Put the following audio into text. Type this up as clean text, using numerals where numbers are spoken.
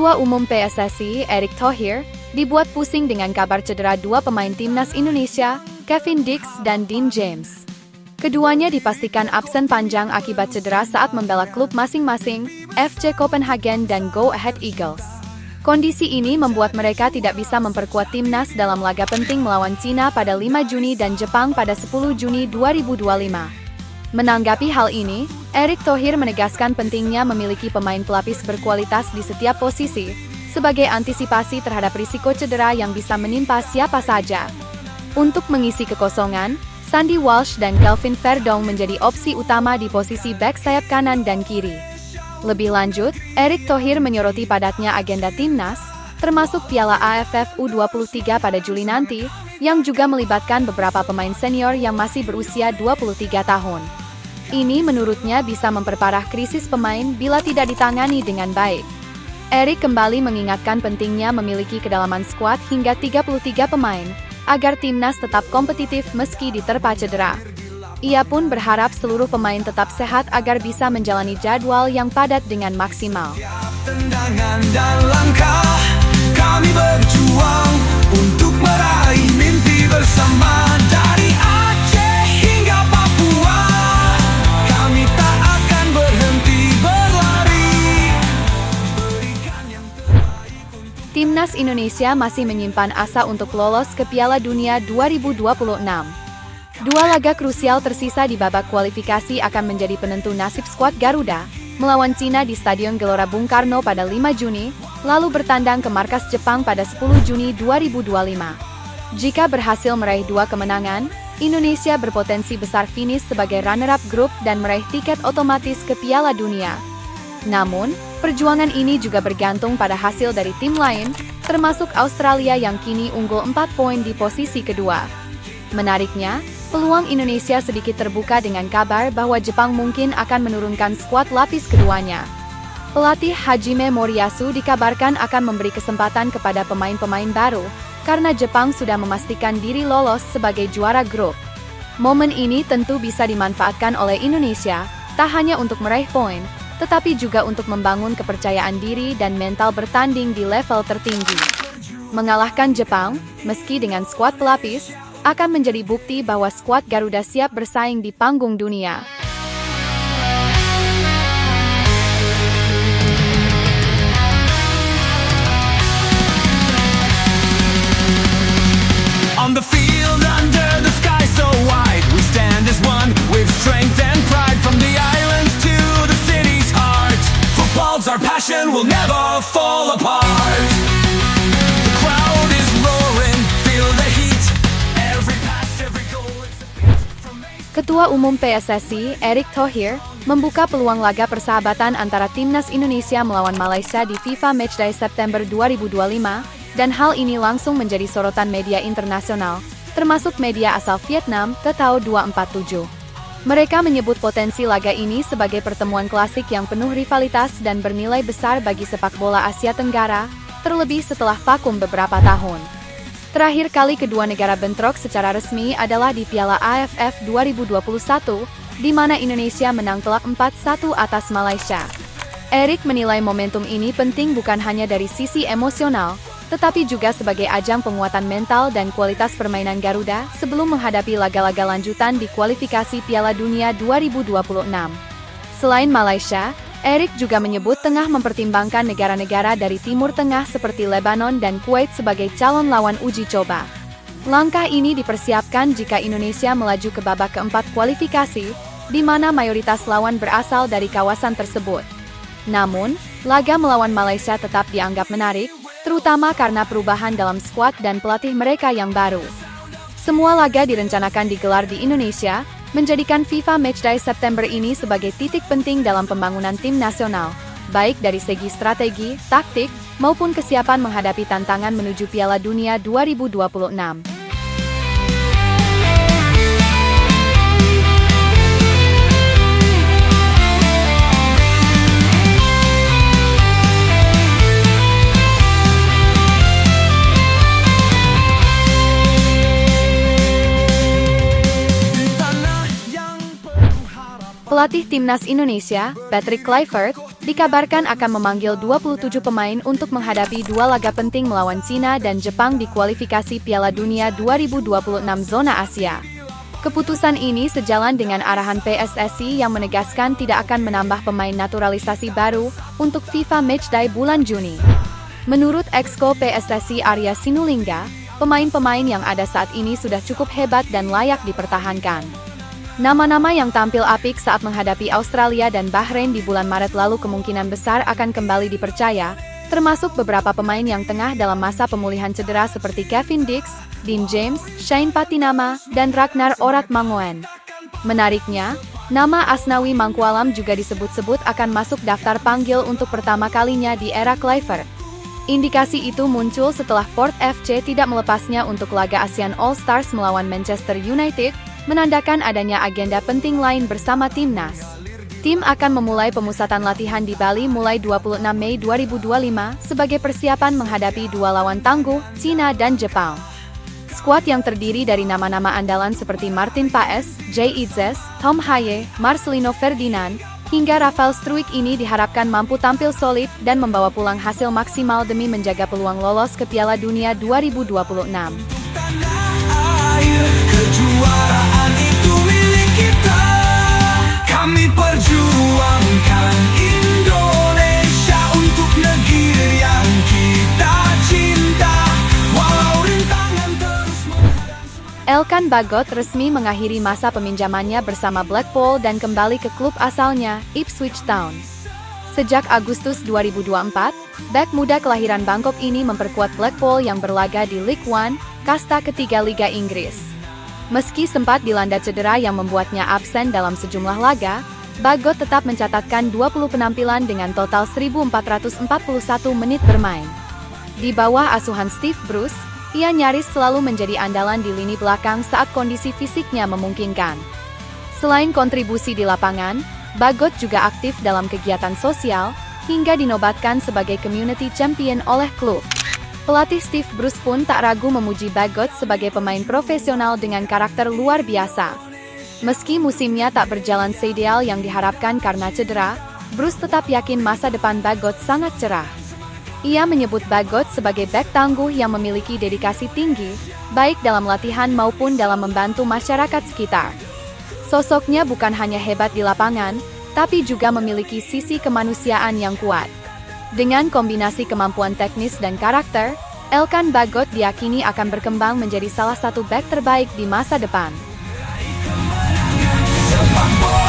Ketua Umum PSSI, Erick Thohir, dibuat pusing dengan kabar cedera dua pemain timnas Indonesia, Kevin Dix dan Dean James. Keduanya dipastikan absen panjang akibat cedera saat membela klub masing-masing, FC Copenhagen dan Go Ahead Eagles. Kondisi ini membuat mereka tidak bisa memperkuat timnas dalam laga penting melawan Cina pada 5 Juni dan Jepang pada 10 Juni 2025. Menanggapi hal ini, Erick Thohir menegaskan pentingnya memiliki pemain pelapis berkualitas di setiap posisi, sebagai antisipasi terhadap risiko cedera yang bisa menimpa siapa saja. Untuk mengisi kekosongan, Sandy Walsh dan Kelvin Verdong menjadi opsi utama di posisi bek sayap kanan dan kiri. Lebih lanjut, Erick Thohir menyoroti padatnya agenda timnas, termasuk Piala AFF U23 pada Juli nanti, yang juga melibatkan beberapa pemain senior yang masih berusia 23 tahun. Ini menurutnya bisa memperparah krisis pemain bila tidak ditangani dengan baik. Erick kembali mengingatkan pentingnya memiliki kedalaman skuad hingga 33 pemain, agar timnas tetap kompetitif meski diterpa cedera. Ia pun berharap seluruh pemain tetap sehat agar bisa menjalani jadwal yang padat dengan maksimal. Tendangan dan langkah, kami berjuang untuk meraih mimpi bersama. Dari Aceh hingga Papua, kami tak akan berhenti berlari. Timnas Indonesia masih menyimpan asa untuk lolos ke Piala Dunia 2026. Dua laga krusial tersisa di babak kualifikasi akan menjadi penentu nasib skuad Garuda, melawan Cina di Stadion Gelora Bung Karno pada 5 Juni, lalu bertandang ke markas Jepang pada 10 Juni 2025. Jika berhasil meraih dua kemenangan, Indonesia berpotensi besar finish sebagai runner-up grup dan meraih tiket otomatis ke Piala Dunia. Namun, perjuangan ini juga bergantung pada hasil dari tim lain, termasuk Australia yang kini unggul 4 poin di posisi kedua. Menariknya, peluang Indonesia sedikit terbuka dengan kabar bahwa Jepang mungkin akan menurunkan skuad lapis keduanya. Pelatih Hajime Moriyasu dikabarkan akan memberi kesempatan kepada pemain-pemain baru, karena Jepang sudah memastikan diri lolos sebagai juara grup. Momen ini tentu bisa dimanfaatkan oleh Indonesia, tak hanya untuk meraih poin, tetapi juga untuk membangun kepercayaan diri dan mental bertanding di level tertinggi. Mengalahkan Jepang, meski dengan skuad pelapis, akan menjadi bukti bahwa skuad Garuda siap bersaing di panggung dunia. On the field under the sky so wide, we stand as one with strength and pride. From the islands to the city's heart, football's our passion, we'll never fall apart. The crowd is roaring, feel the heat. Every pass, every goal, it's a beat from Ketua Umum PSSI, Erick Thohir, membuka peluang laga persahabatan antara timnas Indonesia melawan Malaysia di FIFA Matchday September 2025, dan hal ini langsung menjadi sorotan media internasional, termasuk media asal Vietnam, Tetao 247. Mereka menyebut potensi laga ini sebagai pertemuan klasik yang penuh rivalitas dan bernilai besar bagi sepak bola Asia Tenggara, terlebih setelah vakum beberapa tahun. Terakhir kali kedua negara bentrok secara resmi adalah di Piala AFF 2021, di mana Indonesia menang telak 4-1 atas Malaysia. Erick menilai momentum ini penting bukan hanya dari sisi emosional, tetapi juga sebagai ajang penguatan mental dan kualitas permainan Garuda sebelum menghadapi laga-laga lanjutan di kualifikasi Piala Dunia 2026. Selain Malaysia, Erick juga menyebut tengah mempertimbangkan negara-negara dari Timur Tengah seperti Lebanon dan Kuwait sebagai calon lawan uji coba. Langkah ini dipersiapkan jika Indonesia melaju ke babak keempat kualifikasi, di mana mayoritas lawan berasal dari kawasan tersebut. Namun, laga melawan Malaysia tetap dianggap menarik, terutama karena perubahan dalam skuad dan pelatih mereka yang baru. Semua laga direncanakan digelar di Indonesia, menjadikan FIFA Matchday September ini sebagai titik penting dalam pembangunan tim nasional, baik dari segi strategi, taktik, maupun kesiapan menghadapi tantangan menuju Piala Dunia 2026. Pelatih Timnas Indonesia, Patrick Kluivert, dikabarkan akan memanggil 27 pemain untuk menghadapi dua laga penting melawan Cina dan Jepang di kualifikasi Piala Dunia 2026 zona Asia. Keputusan ini sejalan dengan arahan PSSI yang menegaskan tidak akan menambah pemain naturalisasi baru untuk FIFA Matchday bulan Juni. Menurut Exco PSSI Arya Sinulinga, pemain-pemain yang ada saat ini sudah cukup hebat dan layak dipertahankan. Nama-nama yang tampil apik saat menghadapi Australia dan Bahrain di bulan Maret lalu kemungkinan besar akan kembali dipercaya, termasuk beberapa pemain yang tengah dalam masa pemulihan cedera seperti Kevin Dix, Dean James, Shane Patinama, dan Ragnar Oratmangoen. Menariknya, nama Asnawi Mangkualam juga disebut-sebut akan masuk daftar panggil untuk pertama kalinya di era Kluivert. Indikasi itu muncul setelah Port FC tidak melepasnya untuk laga ASEAN All Stars melawan Manchester United, menandakan adanya agenda penting lain bersama timnas. Tim akan memulai pemusatan latihan di Bali mulai 26 Mei 2025 sebagai persiapan menghadapi dua lawan tangguh, Cina dan Jepang. Skuad yang terdiri dari nama-nama andalan seperti Martin Paes, Jay Itzes, Tom Haye, Marcelino Ferdinand, hingga Rafael Struijk ini diharapkan mampu tampil solid dan membawa pulang hasil maksimal demi menjaga peluang lolos ke Piala Dunia 2026. Kejuaraan itu milik kita. Kami perjuangkan Indonesia untuk negeri yang kita cinta. Walau rintangan terus Elkan Bagot resmi mengakhiri masa peminjamannya bersama Blackpool dan kembali ke klub asalnya, Ipswich Town. Sejak Agustus 2024, bek muda kelahiran Bangkok ini memperkuat Blackpool yang berlaga di League One, kasta ketiga Liga Inggris. Meski sempat dilanda cedera yang membuatnya absen dalam sejumlah laga, Bagot tetap mencatatkan 20 penampilan dengan total 1.441 menit bermain. Di bawah asuhan Steve Bruce, ia nyaris selalu menjadi andalan di lini belakang saat kondisi fisiknya memungkinkan. Selain kontribusi di lapangan, Bagot juga aktif dalam kegiatan sosial, hingga dinobatkan sebagai community champion oleh klub. Pelatih Steve Bruce pun tak ragu memuji Bagot sebagai pemain profesional dengan karakter luar biasa. Meski musimnya tak berjalan seideal yang diharapkan karena cedera, Bruce tetap yakin masa depan Bagot sangat cerah. Ia menyebut Bagot sebagai bek tangguh yang memiliki dedikasi tinggi, baik dalam latihan maupun dalam membantu masyarakat sekitar. Sosoknya bukan hanya hebat di lapangan, tapi juga memiliki sisi kemanusiaan yang kuat. Dengan kombinasi kemampuan teknis dan karakter, Elkan Bagot diyakini akan berkembang menjadi salah satu bek terbaik di masa depan. sepak bola.